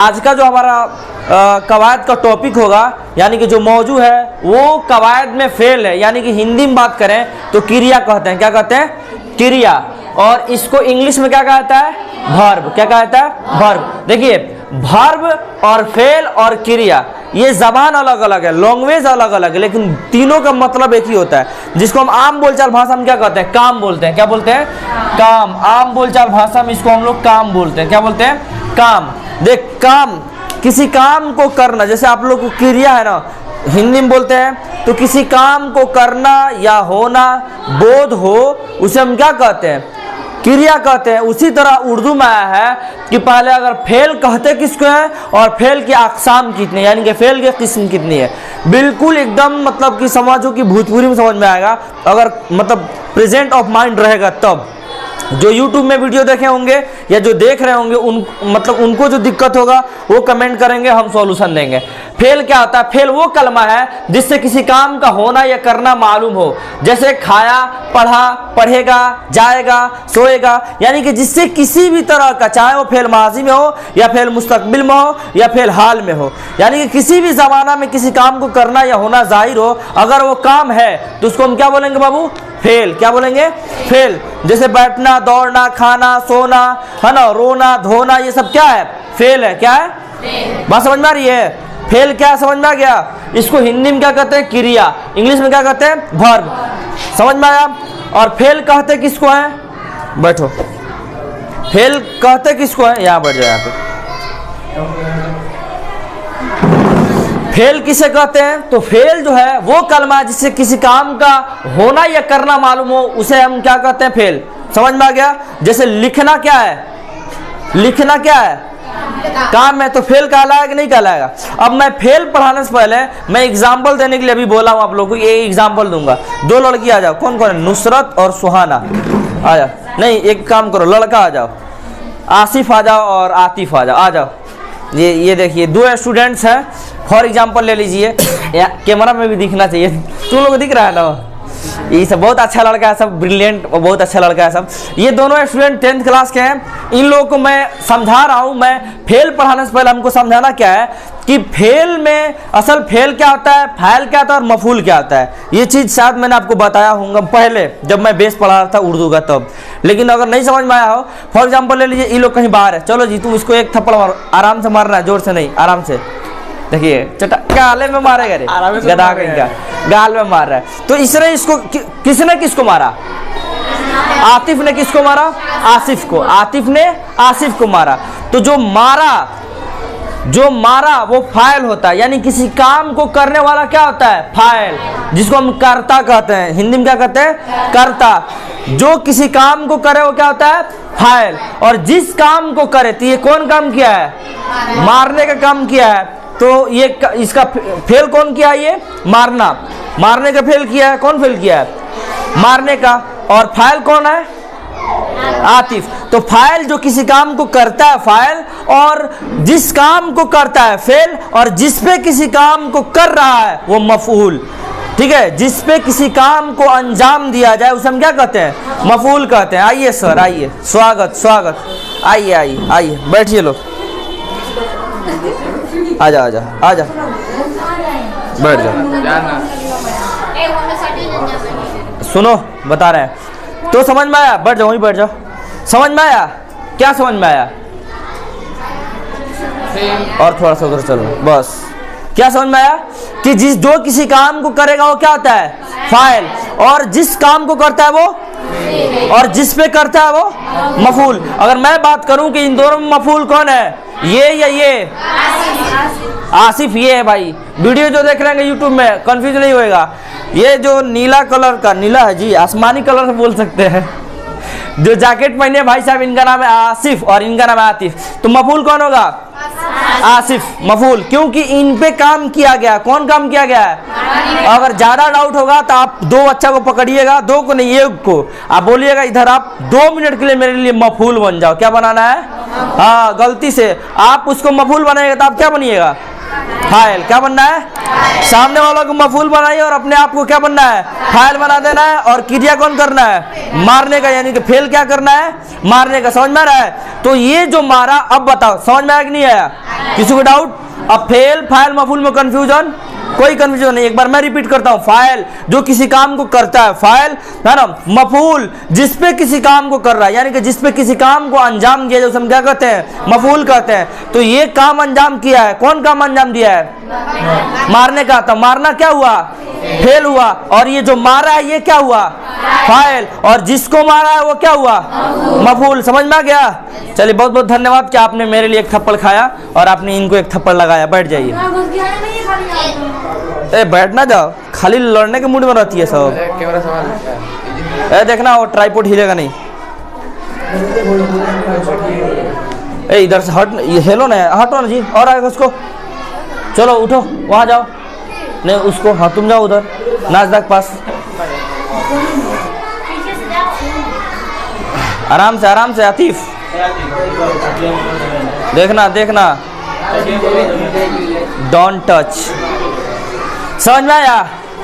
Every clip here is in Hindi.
आज का जो हमारा कवायद का टॉपिक होगा, यानी कि जो मौजू है वो कवायद में फेल है, यानी कि हिंदी में बात करें तो क्रिया कहते हैं। क्या कहते हैं? क्रिया। और इसको इंग्लिश में क्या कहता है? वर्ब। क्या कहता है? वर्ब। देखिए, वर्ब और फेल और क्रिया ये जबान अलग अलग है, लैंग्वेज अलग अलग है, लेकिन तीनों का मतलब एक ही होता है, जिसको हम आम बोलचाल भाषा में क्या कहते हैं? काम बोलते हैं। क्या बोलते हैं? काम। आम बोलचाल भाषा में इसको हम लोग काम बोलते हैं। क्या बोलते हैं? काम। देख, काम, किसी काम को करना, जैसे आप लोग को क्रिया है ना, हिंदी में बोलते हैं, तो किसी काम को करना या होना, बोध हो, उसे हम क्या कहते हैं? क्रिया कहते हैं। उसी तरह उर्दू में आया है कि पहले अगर फेल कहते किसको है और फेल की अक़साम कितनी, यानी कि फेल की किस्म कितनी है। बिल्कुल एकदम मतलब कि समझो कि भोजपुरी में समझ में आएगा, अगर मतलब प्रेजेंट ऑफ माइंड रहेगा तब। जो YouTube में वीडियो देखे होंगे या जो देख रहे होंगे उनको जो दिक्कत होगा वो कमेंट करेंगे, हम सॉल्यूशन देंगे। फेल क्या होता है? फेल वो कलमा है जिससे किसी काम का होना या करना मालूम हो, जैसे खाया, पढ़ा, पढ़ेगा, जाएगा, सोएगा, यानी कि जिससे किसी भी तरह का, चाहे वो फेल माजी में हो या फेल मुस्तकबिल में हो या फेल हाल में हो, यानी कि किसी भी ज़माना में किसी काम को करना या होना जाहिर हो, अगर वो काम है तो उसको हम क्या बोलेंगे बाबू? फेल। क्या बोलेंगे? फेल। जैसे बैठना, दौड़ना, खाना, सोना, है ना, रोना, धोना, ये सब क्या है? फेल है। क्या है? बात समझ में आ रही है? फेल क्या समझ में आ गया? इसको हिंदी में क्या कहते हैं? क्रिया। इंग्लिश में क्या कहते हैं? वर्ब। समझ में आया? और फेल कहते किसको है? बैठो। फेल कहते किसको है? यहाँ बैठ जाओ। यहाँ पे फेल किसे कहते हैं? तो फेल जो है वो कलमा जिससे किसी काम का होना या करना मालूम हो, उसे हम क्या कहते हैं? फेल। समझ में आ गया? जैसे लिखना क्या है? लिखना क्या है? काम है, तो फेल कहलाएगा कि नहीं कहलाएगा? अब मैं फेल पढ़ाने से पहले मैं एग्जाम्पल देने के लिए अभी बोला हूँ आप लोगों को, ये एग्जाम्पल दूंगा। दो लड़की आ जाओ। कौन कौन है? नुसरत और सुहाना आ जाओ। नहीं, एक काम करो, लड़का आ जाओ, आसिफ आ जाओ और आतिफ आ जाओ। आ जाओ। ये देखिए, दो स्टूडेंट्स हैं। फॉर एग्जाम्पल ले लीजिए, कैमरा में भी दिखना चाहिए, तुम लोग को दिख रहा है ना? ये सब बहुत अच्छा लड़का है, सब ब्रिलियंट और बहुत अच्छा लड़का है सब। ये दोनों स्टूडेंट 10th क्लास के हैं। इन लोगों को मैं समझा रहा हूँ। मैं फेल पढ़ाने से पहले हमको समझाना क्या है कि फेल में असल फेल क्या होता है, फाइल क्या होता है और मफूल क्या होता है। ये चीज़ शायद मैंने आपको बताया होगा पहले जब मैं बेस पढ़ा रहा था उर्दू का तब, लेकिन अगर नहीं समझ में आया हो, फॉर एग्जाम्पल ले लीजिए, ये लोग कहीं बाहर है, चलो जी तुम इसको एक थप्पड़ मारो, आराम से मारना है, जोर से नहीं, आराम से। देखिए, गाले में मारेगा रे, गधा कहीं गाल में मार रहा है। तो इसने इसको किसने किसको मारा? आतिफ ने किसको मारा? आसिफ को। आतिफ ने आसिफ को मारा। तो जो मारा वो फाइल होता है, यानी किसी काम को करने वाला क्या होता है? फाइल, जिसको हम कर्ता कहते हैं। हिंदी में क्या कहते हैं? कर्ता। जो किसी काम को करे वो क्या होता है? फाइल। और जिस काम को करे, तो ये कौन काम किया है? मारने का काम किया है। तो ये इसका फेल कौन किया? ये मारने का फेल किया है। कौन फेल किया है? मारने का। और फाइल कौन है? आतिफ। तो फाइल जो किसी काम को करता है फाइल, और जिस काम को करता है फेल, और जिस पे किसी काम को कर रहा है वो मफूल। ठीक है? जिस पे किसी काम को अंजाम दिया जाए उसे हम क्या कहते हैं? मफूल कहते हैं। आइए सर, आइए, स्वागत। आइए आइए आइए, बैठिए लोग, आजा, बैठ जाओ। सुनो, बता रहे हैं। तो समझ में आया? बैठ जाओ, वहीं बैठ जाओ। समझ में आया? क्या समझ में आया? और थोड़ा सा उधर चलो, बस। क्या समझ में आया? कि जो किसी काम को करेगा वो क्या होता है? फाइल। और जिस काम को करता है वो, और जिस पे करता है वो मफूल। अगर मैं बात करूं कि इन दोनों में मफूल कौन है, ये या ये? आसिफ ये है भाई। वीडियो जो देख रहे हैं YouTube में, कंफ्यूज नहीं होएगा। ये जो नीला कलर का, नीला है जी, आसमानी कलर से बोल सकते हैं, जो जैकेट पहने भाई साहब, इनका नाम है आसिफ और इनका नाम है आतिफ। तो मफूल कौन होगा? आसिफ। मफूल, क्योंकि इन पे काम किया गया। कौन काम किया गया है? अगर ज्यादा डाउट होगा तो आप दो बच्चा को पकड़िएगा, दो को नहीं, एक को, आप बोलिएगा इधर आप 2 मिनट के लिए मेरे लिए मफूल बन जाओ। क्या बनाना है? हाँ, गलती से आप उसको मफूल बनाएगा तो आप क्या बनिएगा? फाइल। क्या बनना है? सामने वालों को मफूल बनाइए और अपने आप को क्या बनना है? फाइल बना देना है। और क्रिया कौन करना है? मारने का, यानी कि फेल क्या करना है? मारने का। समझ में आ रहा है? तो ये जो मारा, अब बताओ समझ में आया कि नहीं आया? किसी को डाउट? अब फेल फाइल मफूल में कंफ्यूजन? कोई कंफ्यूजन नहीं। एक बार मैं रिपीट करता हूं, फाइल जो किसी काम को करता है, फाइल है ना। मफूल जिसपे किसी काम को कर रहा है, यानी कि जिसपे किसी काम को अंजाम दिया जाए, हम क्या कहते हैं? मफूल कहते हैं। तो ये काम अंजाम किया है, कौन काम अंजाम दिया है? मारने का। तो मारना क्या हुआ? फेल हुआ। और ये जो मारा है ये क्या हुआ? फाइल। और जिसको मारा है वो क्या हुआ? मफूल। समझ में आ गया? चलिए बहुत बहुत धन्यवाद कि आपने मेरे लिए एक थप्पड़ खाया और आपने इनको एक थप्पड़ लगाया। बैठ जाइए। ए बैठ ना जाओ, खाली लड़ने के मूड में रहती है सब। ए देखना वो ट्राइपॉड हिलेगा नहीं। ए इधर से हट, ये हेलो ना, हटो ना जी। और आएगा उसको, चलो उठो वहां जाओ। नहीं उसको, हाँ तुम जाओ उधर नाजदा के पास। आराम से आतिफ। देखना देखना, डोंट टच। समझ में आया?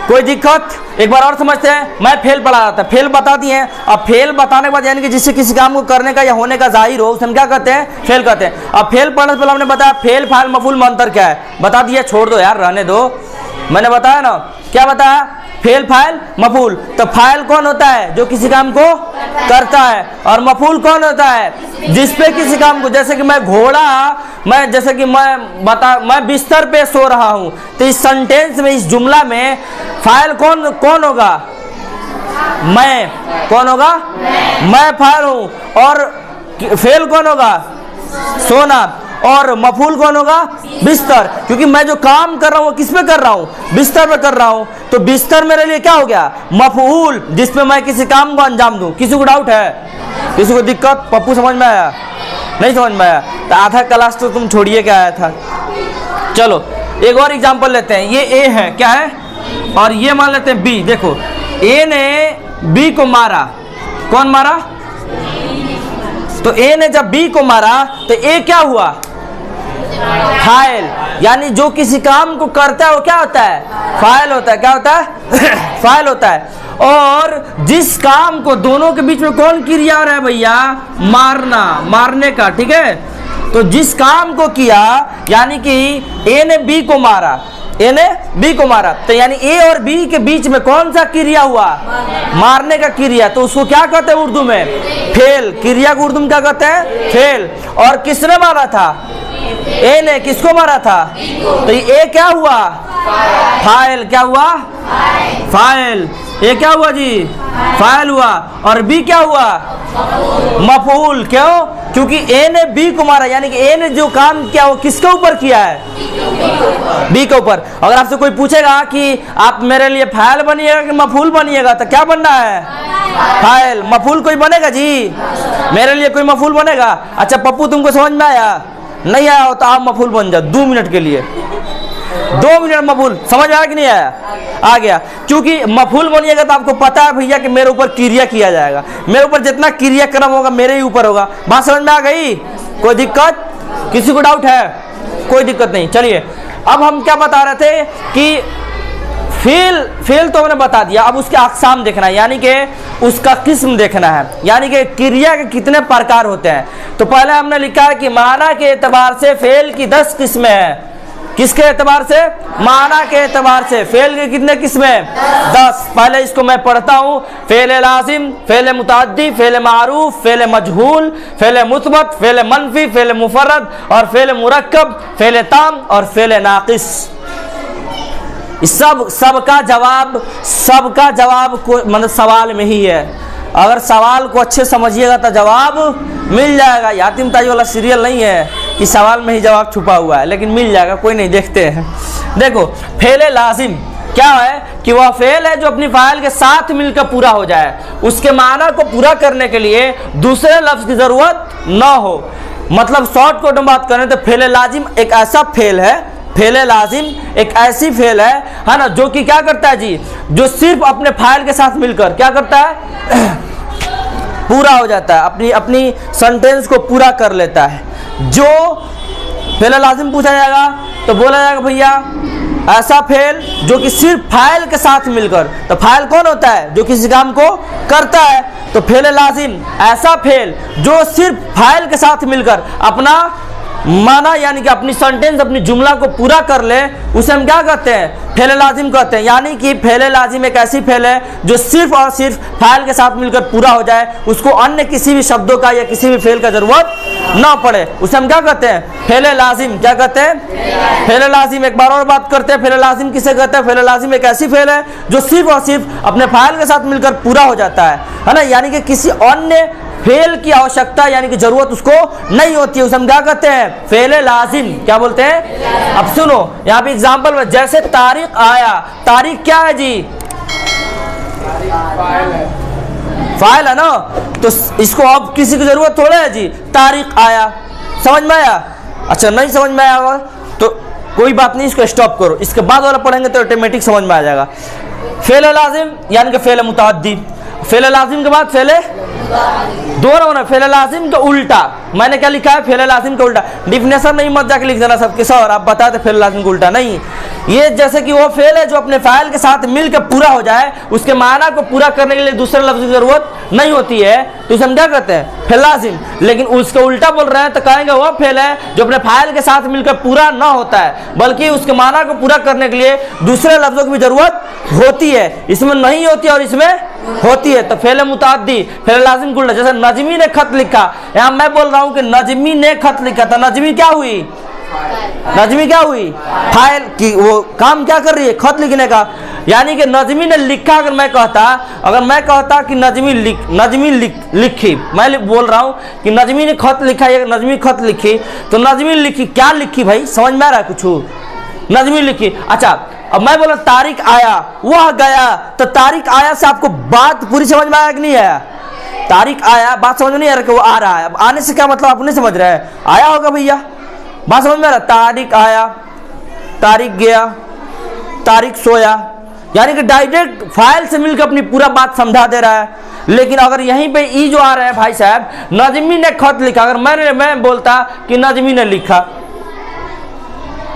कोई दिक्कत? एक बार और समझते हैं। मैं फेल पढ़ा रहा था, फेल बता दिए। अब फेल बताने के बाद यानी कि जिससे किसी काम को करने का या होने का जाहिर हो, उसे हम क्या कहते हैं? फेल कहते हैं। अब फेल पढ़ने से पहले हमने बताया फेल फाइल मफूल में अंतर क्या है, बता दिया। छोड़ दो यार, रहने दो। मैंने बताया ना, क्या बताया? फेल फाइल मफूल। तो फाइल कौन होता है? जो किसी काम को करता है। और मफूल कौन होता है? जिसपे किसी काम को, जैसे कि मैं घोड़ा, मैं जैसे कि मैं बिस्तर पे सो रहा हूं, तो इस सेंटेंस में, इस जुमला में फाइल कौन होगा? मैं। कौन होगा? मैं फाइल हूं। और फेल कौन होगा? सोना। और मफूल कौन होगा? बिस्तर। क्योंकि मैं जो काम कर रहा हूं वो किस पे कर रहा हूं? बिस्तर पे कर रहा हूं। तो बिस्तर मेरे लिए क्या हो गया? मफूल, जिसपे मैं किसी काम को अंजाम दूं। किसी को डाउट है? किसी को दिक्कत? पप्पू समझ में आया? नहीं समझ में आया? तो आधा क्लास तो तुम छोड़िए के आया था। चलो एक और एग्जांपल लेते हैं। ये ए है, क्या है? और ये मान लेते हैं बी। देखो ए ने बी को मारा। कौन मारा? तो ए ने जब बी को मारा तो ए क्या हुआ? फाइल। यानी जो किसी काम को करता है वो क्या होता है? फाइल होता है। क्या होता है? फाइल होता है। और जिस काम को, दोनों के बीच में कौन क्रिया हो रहा है भैया? मारना, मारने का। ठीक है, तो जिस काम को किया, यानी कि ए ने बी को मारा, ए ने बी को मारा, तो यानी ए और बी के बीच में कौन सा क्रिया हुआ? मारने का क्रिया। तो उसको क्या कहते हैं उर्दू में? फेल। क्रिया को उर्दू में क्या कहते हैं? फेल। और किसने मारा था? ए ने। किसको मारा था? तो ये ए क्या हुआ? फाइल। क्या हुआ? फाइल। ये क्या हुआ जी? फाइल हुआ। और बी क्या हुआ? मफूल। क्यों? क्योंकि ए ने बी को मारा, यानी कि ए ने जो काम किया वो किसके ऊपर किया है? बी के ऊपर। अगर आपसे कोई पूछेगा कि आप मेरे लिए फाइल बनिएगा कि मफूल बनिएगा, तो क्या बनना है? फाइल। मफूल कोई बनेगा जी? मेरे लिए कोई मफूल बनेगा? अच्छा पप्पू तुमको समझ में आया? नहीं आया हो तो आप मफूल बन जाओ 2 मिनट के लिए। 2 मिनट मफूल। समझ आया कि नहीं आया? आ गया। क्योंकि मफूल बनिएगा तो आपको पता है भैया कि मेरे ऊपर क्रिया किया जाएगा, मेरे ऊपर जितना क्रियाक्रम होगा मेरे ही ऊपर होगा। बात समझ में आ गई? कोई दिक्कत? किसी को डाउट है? कोई दिक्कत नहीं। चलिए अब हम क्या बता रहे थे कि फेल तो हमने बता दिया। अब उसके अक़साम देखना है, यानी कि उसका किस्म देखना है, यानी कि क्रिया के कितने प्रकार होते हैं। तो पहले हमने लिखा है कि माना के एतबार से फेल की 10 किस्में हैं। किसके एतबार से? माना के एतबार से फेल के कितने किस्में? 10। पहले इसको मैं पढ़ता हूँ। फेल लाजिम, फेल मुतअद्दी, फेल मारूफ, फेल मजहूल, फेल मुस्बत, फेल मनफी, फेल मुफर्रद, और फेल मुरक्कब, फेल ताम और फेल नाकिस। सबका जवाब को मतलब सवाल में ही है। अगर सवाल को अच्छे समझिएगा तो जवाब मिल जाएगा। यातिम ताई वाला सीरियल नहीं है कि सवाल में ही जवाब छुपा हुआ है, लेकिन मिल जाएगा। कोई नहीं, देखते हैं। देखो फेल लाजिम क्या है कि वह फेल है जो अपनी फाइल के साथ मिलकर पूरा हो जाए। उसके माना को पूरा करने के लिए दूसरे लफ्ज की जरूरत न हो। मतलब शॉर्ट कोट में बात करें तो फेल लाजिम एक ऐसा फेल है, फेल लाजिम एक ऐसी फेल है ना, जो कि क्या करता है जी? जो सिर्फ अपने फाइल के साथ मिलकर क्या करता है? पूरा हो जाता है, अपनी सेंटेंस को पूरा कर लेता है। जो फेल लाजिम पूछा जाएगा तो बोला जाएगा भैया ऐसा फेल जो कि सिर्फ फाइल के साथ मिलकर। तो फाइल कौन होता है? जो किसी काम को करता है। तो फेल लाजिम ऐसा फेल जो सिर्फ फाइल के साथ मिलकर अपना माना यानी कि अपनी सेंटेंस अपनी जुमला को पूरा कर ले, उसे हम क्या कहते हैं? फेल लाजिम कहते हैं। यानी कि फेल लाजिम एक ऐसी फेल है जो सिर्फ और सिर्फ फाइल के साथ मिलकर पूरा हो जाए, उसको अन्य किसी भी शब्दों का या किसी भी फेल का जरूरत ना पड़े, उसे हम क्या कहते हैं? फेल लाजिम। क्या कहते हैं? फेल लाजिम। एक बार और बात करते हैं, फेल लाजिम किसे कहते हैं? फेल लाजिम एक ऐसी फेल है जो सिर्फ और सिर्फ अपने फाइल के साथ मिलकर पूरा हो जाता है ना, यानी कि किसी अन्य फेल की आवश्यकता यानी कि जरूरत उसको नहीं होती है, उसे हम क्या कहते हैं? फेल लाजिम। क्या बोलते हैं? अब सुनो यहाँ पे एग्जांपल में, जैसे तारीख आया, तारीख क्या है जी? फाइल है ना, तो इसको अब किसी की जरूरत थोड़ा है जी, तारीख आया। समझ में आया? अच्छा नहीं समझ में आया होगा तो कोई बात नहीं, इसको स्टॉप करो, इसके बाद वाला पढ़ेंगे तो ऑटोमेटिक समझ में आ जाएगा। फेल लाजिम यानी कि फेल मुतअद्दी। फेल लाजिम के बाद फेल दोनों ना, फेल लाजिम का उल्टा। मैंने क्या लिखा है? फेल लाजिम का उल्टा। डिफिनेशन नहीं मत जाके लिख देना सबके सर, आप बताते फेल लाजिम का उल्टा नहीं। ये जैसे कि वो फेल है जो अपने फाइल के साथ मिलकर पूरा हो जाए, उसके माना को पूरा करने के लिए दूसरे लफ्ज की जरूरत नहीं होती है, तो इसे हम क्या कहते हैं? फेल लाजिम। लेकिन उसका उल्टा बोल रहे हैं तो कहेंगे वो फेल है जो अपने फाइल के साथ मिलकर पूरा ना होता है, बल्कि उसके माना को पूरा करने के लिए दूसरे लफ्जों की भी जरूरत होती है, इसमें नहीं होती और इसमें होती है। तो फेल मुतअद्दी, फेल लाजिम का उल्टा। जैसे नजमी ने खत लिखा, यहाँ मैं बोल रहा हूँ कि नजमी ने खत लिखा, तो नजमी क्या हुई? नजमी क्या हुई? फाइल की, वो काम क्या कर रही है? खत लिखने का। यानी कि नजमी ने लिखा। अगर मैं कहता कि नजमी लिखी, मैं बोल रहा हूँ कि नजमी ने खत लिखा या नजमी खत लिखी, तो नजमी लिखी क्या लिखी भाई? समझ में आ रहा है कुछ? नजमी लिखी। अच्छा अब मैं बोला तारीख आया, वह गया, तो तारीख आया से आपको बात पूरी समझ में आया कि नहीं आया? तारीख आया, बात समझ में नहीं आ रहा कि वो आ रहा है। अब आने से क्या मतलब आप नहीं समझ रहे हैं? आया होगा भैया, बात समझ में आ रहा? तारीख आया, तारीख गया, तारीख सोया, यानी कि डायरेक्ट फाइल से मिलकर अपनी पूरा बात समझा दे रहा है। लेकिन अगर यहीं पे ई जो आ रहा है भाई साहब, नजमी ने खत लिखा, अगर मैं बोलता कि नजमी ने लिखा,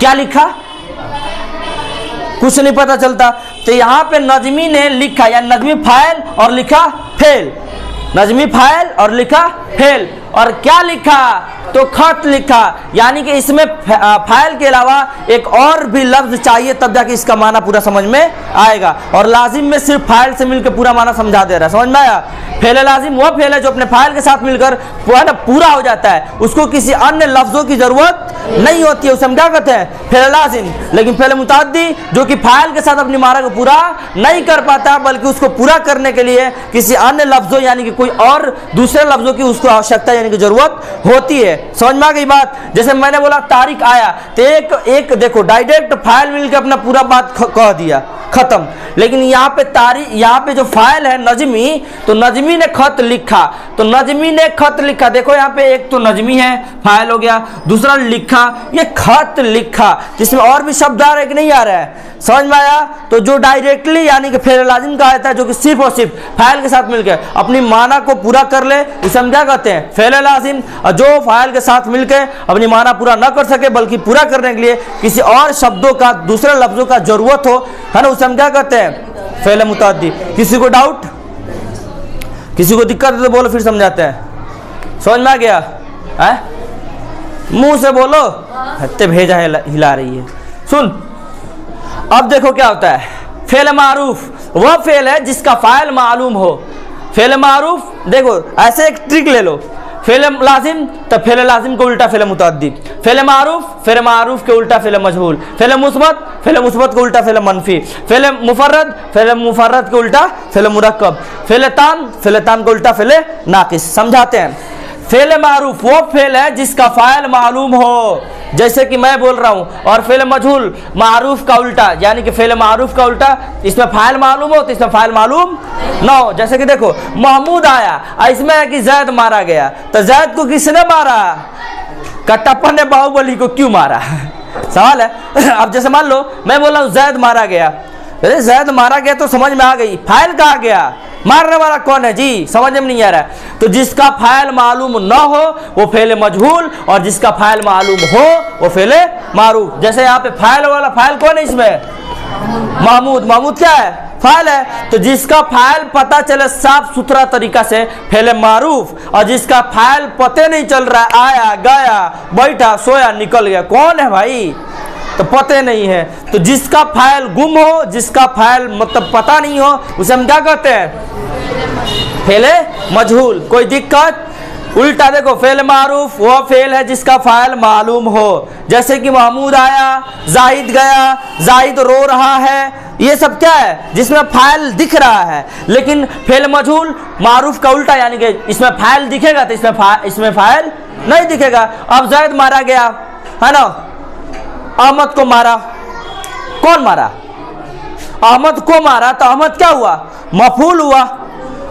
क्या लिखा? कुछ नहीं पता चलता। तो यहाँ पे नजमी ने लिखा या नजमी फाइल और लिखा फेल, नजमी फाइल और लिखा फेल, और क्या लिखा? तो खत लिखा। यानी कि इसमें फाइल के अलावा एक और भी लफ्ज चाहिए, तब जाके इसका माना पूरा समझ में आएगा। और लाजिम में सिर्फ फाइल से मिलकर पूरा माना समझा दे रहा है। समझ में आया? फेल लाजिम वो फेल है जो अपने फाइल के साथ मिलकर पूरा हो जाता है, उसको किसी अन्य लफ्जों की जरूरत नहीं होती है, उसे हम क्या कहते हैं? फेल लाजिम। लेकिन फेल मुतअद्दी जो कि फाइल के साथ अपनी माना को पूरा नहीं कर पाता, बल्कि उसको पूरा करने के लिए किसी अन्य लफ्जों यानी कि कोई और दूसरे लफ्जों की उसको आवश्यकता यानी कि जरूरत होती है। समझ में आ गई बात? जैसे मैंने बोला तारीख आया, तो एक देखो डायरेक्ट फाइल मिलकर अपना पूरा बात कह दिया, खत्म। लेकिन यहाँ पे जो फाइल है नजमी, तो नजमी ने खत लिखा, तो नजमी ने खत लिखा। देखो यहाँ पे एक तो नजमी है, फाइल हो गया, दूसरा लिखा, ये खत लिखा, जिसमें और भी शब्द आ रहे कि नहीं आ रहा है? समझ में आया? तो जो डायरेक्टली यानी कि फेल लाजिम का आता है, जो कि सिर्फ और सिर्फ फाइल के साथ मिलकर अपनी माना को पूरा कर ले, उसे हम क्या कहते हैं? फेल लाजिम। और जो फाइल के साथ मिलकर अपनी माना पूरा न कर सके, बल्कि पूरा करने के लिए किसी और शब्दों का, दूसरे लफ्जों का जरूरत हो, है ना, उसे हम क्या कहते हैं? फेल मुतअद्दी। किसी को डाउट, किसी को दिक्कत है तो बोलो, फिर समझाते हैं। समझ में आ गया? मुंह से बोलो, हत्ते भेजा हिला रही है। सुन, अब देखो क्या होता है। फेल मारूफ वह फेल है जिसका फाइल मालूम हो। फेल मारूफ देखो ऐसे एक ट्रिक ले लो, फेल लाजिम तो फेल लाजिम के उल्टा फेल मुतअद्दी, फेल मारूफ के उल्टा फेल मजहूल, फेल मुस्बत के उल्टा फेल मनफी, फेल मुफर्रद के उल्टा फेल मुरक्कब, फेल तान के उल्टा फेल नाकिस। समझाते हैं। फेल मारूफ वो फेल है जिसका फाइल मालूम हो, जैसे कि मैं बोल रहा हूँ। और फेल मजहूल मारूफ का उल्टा, यानी कि फेल मारूफ का उल्टा, इसमें फाइल मालूम हो तो इसमें फाइल मालूम ना हो। जैसे कि देखो महमूद आया, इसमें है कि जैद मारा गया, तो जैद को किसने मारा? कटप्पा ने बाहुबली को क्यों मारा? सवाल है। अब जैसे मान लो मैं बोल रहा हूँ जैद मारा गया, अरे जैद मारा गया तो समझ में आ गई, फाइल कहाँ गया? मारने वाला कौन है जी? समझ में नहीं आ रहा है। तो जिसका फाइल मालूम न हो वो फेल मजहूल, और जिसका फाइल मालूम हो वो फेल मारूफ। जैसे यहाँ पे फाइल वाला, फाइल कौन है इसमें? महमूद। महमूद क्या है? फाइल है। तो जिसका फाइल पता चले साफ सुथरा तरीका से फेल मारूफ, और जिसका फाइल पते नहीं चल रहा, आया गया बैठा सोया निकल गया, कौन है भाई? तो पते नहीं है। तो जिसका फाइल गुम हो, जिसका फाइल मतलब पता नहीं हो, उसे हम क्या कहते हैं? फेले मजहूल। कोई दिक्कत? उल्टा देखो, फेल मारूफ वो फेल है जिसका फाइल मालूम हो, जैसे कि महमूद आया, जाहिद गया, जाहिद रो रहा है, ये सब क्या है? जिसमें फाइल दिख रहा है। लेकिन फेल मजहूल मारूफ का उल्टा, यानी कि इसमें फाइल दिखेगा तो इसमें फाइल नहीं दिखेगा। अब जाहिद मारा गया है ना, अहमद को मारा, कौन मारा? अहमद को मारा, तो अहमद क्या हुआ? मफूल हुआ।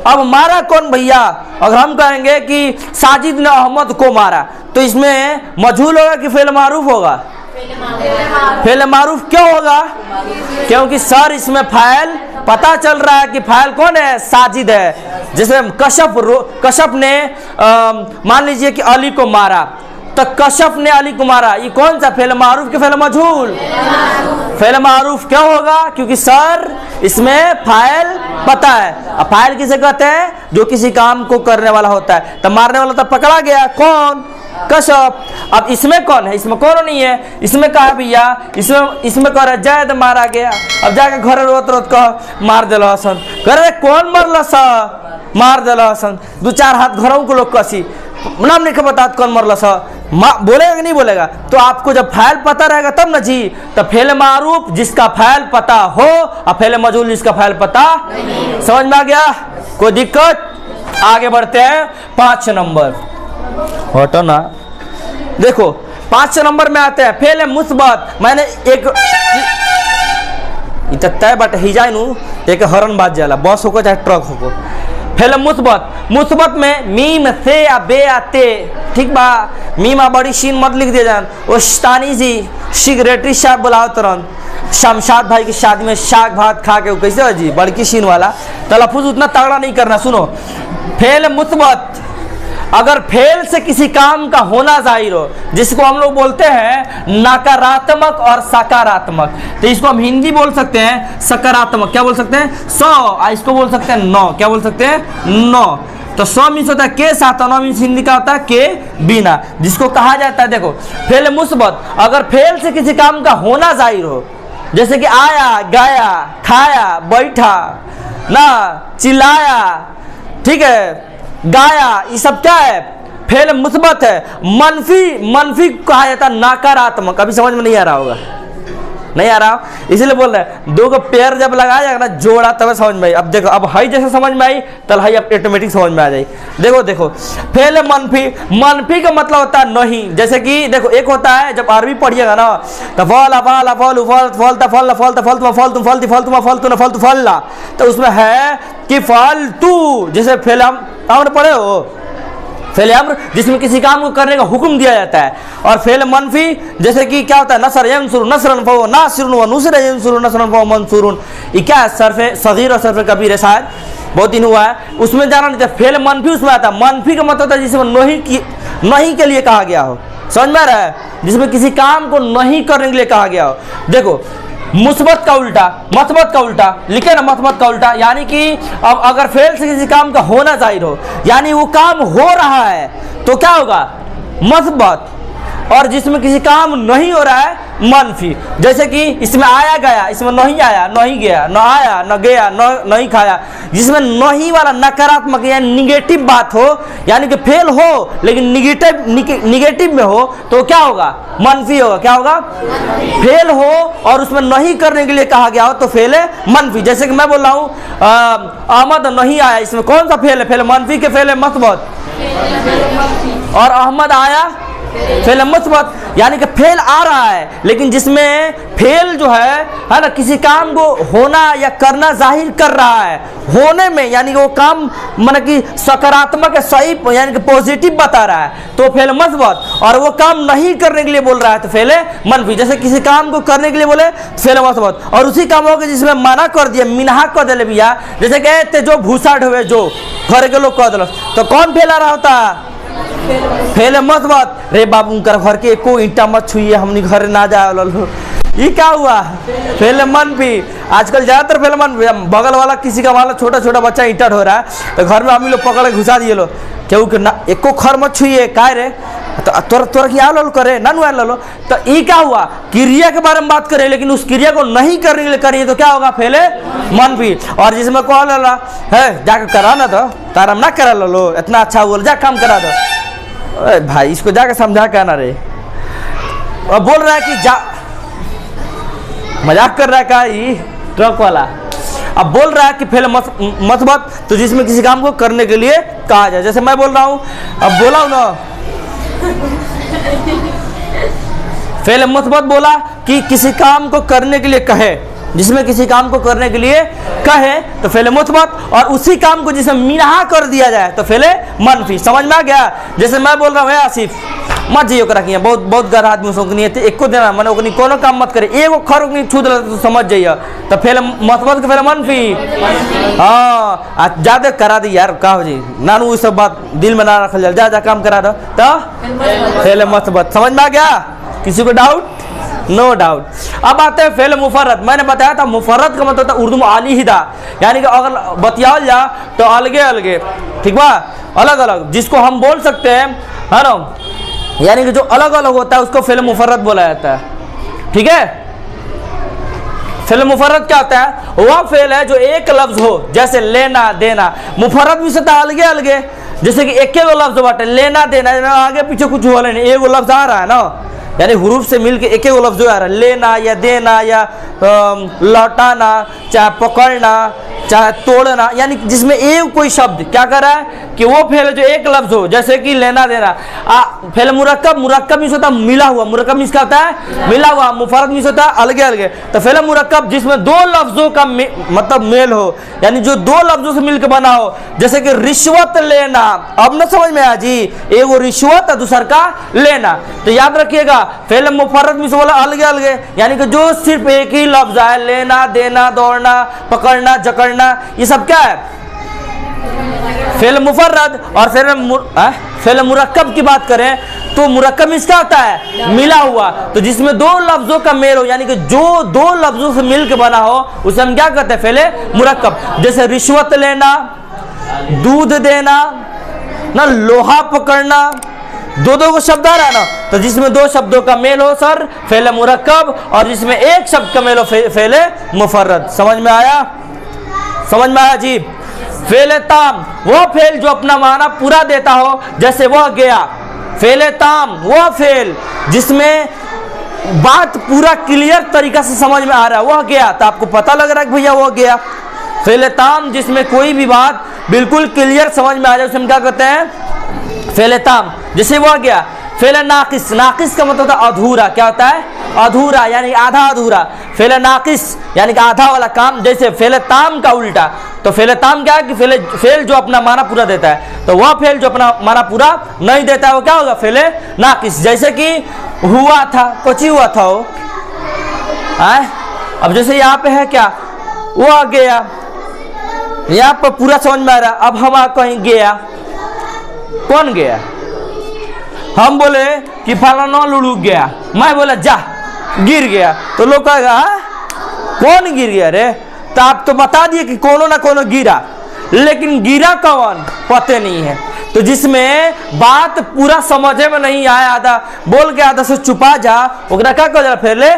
अब मारा कौन भैया? अगर हम कहेंगे कि साजिद ने अहमद को मारा, तो इसमें मजहूल होगा कि फेल मारूफ होगा? फेल मारूफ क्यों होगा? क्योंकि सर इसमें फाइल पता चल रहा है कि फाइल कौन है? साजिद है। जैसे कशफ ने मान लीजिए कि अली को मारा, तो कशफ ने अली को मारा, ये कौन सा? फेल मारूफ के फेल मजहूल? फेल मारूफ क्यों होगा? क्योंकि सर इसमें फाइल पता है। अब फाइल किसे कहते हैं? जो किसी काम को करने वाला होता है। तो मारने वाला तो पकड़ा गया, कौन? कशफ। अब इसमें कौन है? इसमें कौन नहीं है। इसमें कहा भैया, इसमें कह रहा जैद मारा गया। अब जाके घर रोत रोत कह मार दिल हसन, करे कौन मरल सा? मार दिल हसन। दो चार हाथ घरों को लोग कसी नाम नहीं बता कौन मरल सा, बोलेगा कि नहीं बोलेगा? तो आपको जब फाइल पता रहेगा तब ना जी। तो फेल मारूफ जिसका फाइल पता हो, और फेल मजहूल जिसका फाइल पता नहीं। समझ में आ गया? कोई दिक्कत? आगे बढ़ते हैं 5 नंबर। हटो ना, देखो 5 नंबर में आते हैं फेल मुस्बत। मैंने एक तय बट ही जाए नू, एक हॉर्न बाज जाला, बस हो चाहे ट्रक हो। फेल मुस्बत में मीम से या बे या ते, ठीक बा? मीम आ बड़ी शीन मत लिख दे जान। ओस्तानी जी सिगरेटरी साहब बुलाओ तुरंत। शमशाद भाई की शादी में शाक भात खा के कैसे हो जी? बड़की शीन वाला तलफुज उतना तगड़ा नहीं करना। सुनो, फेल मुस्बत, अगर फेल से किसी काम का होना जाहिर हो, जिसको हम लोग बोलते हैं नकारात्मक और सकारात्मक, तो इसको हम हिंदी बोल सकते हैं सकारात्मक। क्या बोल सकते हैं? 100। इसको बोल सकते हैं 9। क्या बोल सकते हैं? 9। तो 100 मीन्स होता है के साथ, 9 मीन्स हिंदी का होता है के बिना, जिसको कहा जाता है। देखो फेल मुस्बत, अगर फेल से किसी काम का होना जाहिर हो, जैसे कि आया गया, खाया बैठा ना, चिल्लाया, ठीक है, गाया, ये सब क्या है? फेल मुस्बत है। मनफी कहा जाता है नकारात्मक। अभी समझ में नहीं आ रहा होगा, नहीं आ रहा, इसलिए बोल रहे हैं। दो को पैर जब लगाया जाएगा ना जोड़ा, तब समझ में आई। अब देखो, अब हाई जैसे समझ में आई, तब हाई अब ऑटोमेटिक समझ में आ जाए। देखो फेल मनफी का मतलब होता है नहीं। जैसे कि देखो, एक होता है जब अरबी पढ़िएगा ना, तो तो उसमें है कि फालतू, जैसे फेल हम पढ़े हो, फेल अम्र जिसमें किसी काम को करने का हुक्म दिया जाता है। और फेल मनफी जैसे कि क्या होता है? नसर यंसुर नसरन फहुव नासिरुन व नुसिर यंसुर नसरन फहुव मंसूरुन। ये क्या है? सरफे सगीर और सरफे कबीर है, शायद बहुत दिन हुआ है, उसमें जाना नहीं था। फेल मनफी उसमें आता है। मनफी का मतलब होता है जिसमें नहीं के लिए कहा गया हो। समझ में आ रहा है? जिसमें किसी काम को नहीं करने के लिए कहा गया हो। देखो मुस्बत का उल्टा, मस्बत का उल्टा, लिखे ना, मस्बत का उल्टा, यानी कि अब अगर फेल से किसी काम का होना जाहिर हो, यानी वो काम हो रहा है, तो क्या होगा? मस्बत। और जिसमें किसी काम नहीं हो रहा है मनफी। जैसे कि इसमें आया गया, इसमें नहीं आया, नहीं गया, न आया, न गया, नहीं खाया। जिसमें नहीं वाला नकारात्मक या निगेटिव बात हो, यानी कि फेल हो लेकिन निगेटिव में हो, तो क्या होगा? मनफी होगा। क्या होगा? फेल हो और उसमें नहीं करने के लिए कहा गया हो, तो फेल है मनफी। जैसे कि मैं बोल रहा हूँ अहमद नहीं आया, इसमें कौन सा फेल है? फेल मनफी के फेल है मस्बत। और अहमद आया फेल मुस्बत, यानी कि फेल आ रहा है, लेकिन जिसमें फेल जो है ना, किसी काम को होना या करना जाहिर कर रहा है, होने में, यानी कि वो काम मतलब कि सकारात्मक है, सही, यानी कि पॉजिटिव बता रहा है, तो फेल मुस्बत। और वो काम नहीं करने के लिए बोल रहा है, तो फेल मनफी। जैसे किसी काम को करने के लिए बोले तो फेल मुस्बत। और उसी कामों के जिसमें मना कर दिया, मिनहा कर दिले भैया, जैसे कहते जो भूसा ढोवे, जो घर के लोग कह दिल, तो कौन फेल आ रहा होता? फेल मुस्बत। रे बाबू उनकर घर के एको ईंटा मत छुइए, हमनी घर ना जाए, ये क्या हुआ? फेल मनफी। आजकल ज़्यादातर फेल मनफी। बगल वाला किसी का वाला छोटा छोटा बच्चा इंटर हो रहा है तो घर में हम लोग पकड़ के घुसा दिए लो, क्योंकि ना एको खर मत छुइए काय रे, तो तोर क्या लो करे ना नुआ लो। तो ये क्या हुआ? क्रिया के बारे में बात करें, लेकिन उस क्रिया को नहीं करने के लिए करिए तो क्या होगा? फेले मनफी। और जिसमें कह ला है जाकर करा ना, तो तारम ना करा लो, इतना अच्छा हुआ, जा काम करा दो। अरे भाई इसको जाकर समझा क्या ना रे। और बोल रहा है कि जा, मजाक कर रहा है क्या ये ट्रक वाला? अब बोल रहा है कि फेल मत तो जिसमें किसी काम को करने के लिए कहा जाए। जैसे मैं बोल रहा हूँ, अब बोला हूँ ना, फेल मत बोला कि किसी काम को करने के लिए कहे, जिसमें किसी काम को करने के लिए कहे तो फेले मुथबत, और उसी काम को जिसमें मिनहा कर दिया जाए तो फेले मनफी। समझ में आ गया? जैसे मैं बोल रहा हूँ आसिफ मत जियो करा कि बहुत बहुत गहरा आदमी उसको नहीं है एको देना मैंने ओकनी कोनो काम मत करे, एगो खर ओकनी छूद तो समझ जाइए तो फेले मुथबत के फेले मनफी। हाँ ज्यादा करा दी यार, का हो जी नानू वो सब बात दिल में ना रखल जाए, जा काम करा दो तो फेले मुथबत। समझ में आ गया? किसी को डाउट? No doubt. अब आते हैं फेल मुफर्रद। मैंने बताया था मुफर्रद का मतलब था उर्दू में आलिहिदा, यानी कि अगर बतियाल जा तो अलगे अलगे, ठीक बा, अलग अलग, जिसको हम बोल सकते हैं है ना, यानी कि जो अलग अलग होता है उसको फेल मुफर्रद बोला जाता है। ठीक है? फेल मुफर्रद क्या होता है? वह फेल है जो एक लफ्ज हो, जैसे लेना देना। मुफर्रद भी होता है अलगे अलगे, जैसे कि एक लफ्ज बाटे लेना देना, आगे पीछे कुछ हो नहीं, एगो लफ्ज आ रहा है ना, यानी हुरूफ से मिलके एक एक लफ्ज आ रहा है, लेना या देना या लौटाना, चाहे पकड़ना, चाहे तोड़ना, यानी जिसमें एक कोई शब्द क्या कर रहा है कि वो फेल जो एक लफ्ज हो, जैसे कि लेना देना। फेल मुरक्कब, मुरक्कब मीन्स होता है मिला हुआ, मुरक्कब मीन्स क्या होता है? मिला हुआ। मुफर्रद मीन्स होता है अलगे अलगे। तो फेल मुरक्कब जिसमें दो लफ्जों का मतलब मेल हो, यानी जो दो लफ्जों से मिलकर बना हो, जैसे कि रिश्वत लेना। अब ना समझ में आया जी, एगो रिश्वत और दूसर का लेना। तो याद रखिएगा फेल मुफर्रद मीन्स बोला अलगे अलगे, यानी कि जो सिर्फ एक ही लफ्ज है, लेना देना दौड़ना पकड़ना जकड़ना, ये सब क्या है? फेल मुफर्रद। और फेल मुरक्कब की बात करें तो मुरक्कब इसका होता है मिला हुआ, तो जिसमें दो लफ्जों का मेल हो, यानी कि जो दो लफ्जों से मिल के बना हो उसे हम क्या कहते हैं? फेले मुरक्कब। जैसे रिश्वत लेना, दूध देना ना, लोहा पकड़ना, दो को शब्द आ रहा है ना, तो जिसमें दो शब्दों का मेल हो सर फेले मुरक्कब, और जिसमें एक शब्द का मेल हो फेले मुफर्रद। समझ में आया? समझ में आया जी? फेले ताम वो फेल जो अपना माना पूरा देता हो, जैसे वह गया। फेले ताम वो फेल जिसमें बात पूरा क्लियर तरीका से समझ में आ रहा है, वह गया, तो आपको पता लग रहा है कि भैया वह गया। फेले ताम जिसमें कोई भी बात बिल्कुल क्लियर समझ में आ जाए उसे हम क्या कहते हैं? फेले ताम। जैसे वह गया। फेले नाकिस, नाकिस का मतलब होता है अधूरा। क्या होता है? अधूरा, यानी आधा अधूरा। फेले नाकिस यानी कि आधा वाला काम। जैसे फेले ताम का उल्टा, तो फेले ताम क्या है कि फेल जो अपना माना पूरा देता है, तो वह फेल जो अपना माना पूरा नहीं देता है वो क्या होगा? फेले नाकिस। जैसे कि हुआ था, कुछ ही हुआ था वो, अब जैसे यहाँ पे है क्या? वो आ गया, यहाँ पर पूरा समझ में आ रहा। अब हम कहीं गया, कौन गया? हम बोले कि फलाना लुढ़क गया, मैं बोला जा गिर गया, तो लोग कहेगा कौन गिर गया रे? तो आप तो बता दिए कि कोनो ना कोनो गिरा, लेकिन गिरा कौन पते नहीं है। तो जिसमें बात पूरा समझे में नहीं आया, आधा बोल के आधा से छुपा जा, ओकरा क्या कह? फेले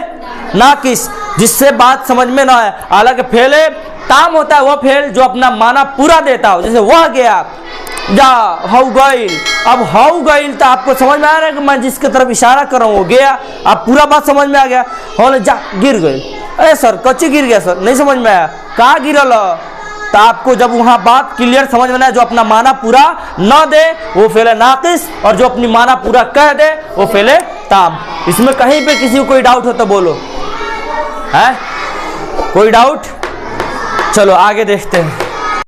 नाकिस, जिससे बात समझ में ना आए। हालांकि फेले ताम होता है वो फेल जो अपना माना पूरा देता हो, जैसे वह गया, जा हाउ गईल। अब हाउ गईल तो आपको समझ में आ रहा है कि मैं जिसके तरफ इशारा कर रहा हूँ वो गया, आप पूरा बात समझ में आ गया। हो जा गिर गई, अरे सर कच्ची गिर गया सर, नहीं समझ में आया, कहाँ गिरल? तो आपको जब वहाँ बात क्लियर समझ में आए, जो अपना माना पूरा न दे वो फेले नाकिस, और जो अपनी माना पूरा कह दे वो फेले ताम। इसमें कहीं पे किसी को कोई डाउट हो तो बोलो, है कोई डाउट? चलो आगे देखते हैं।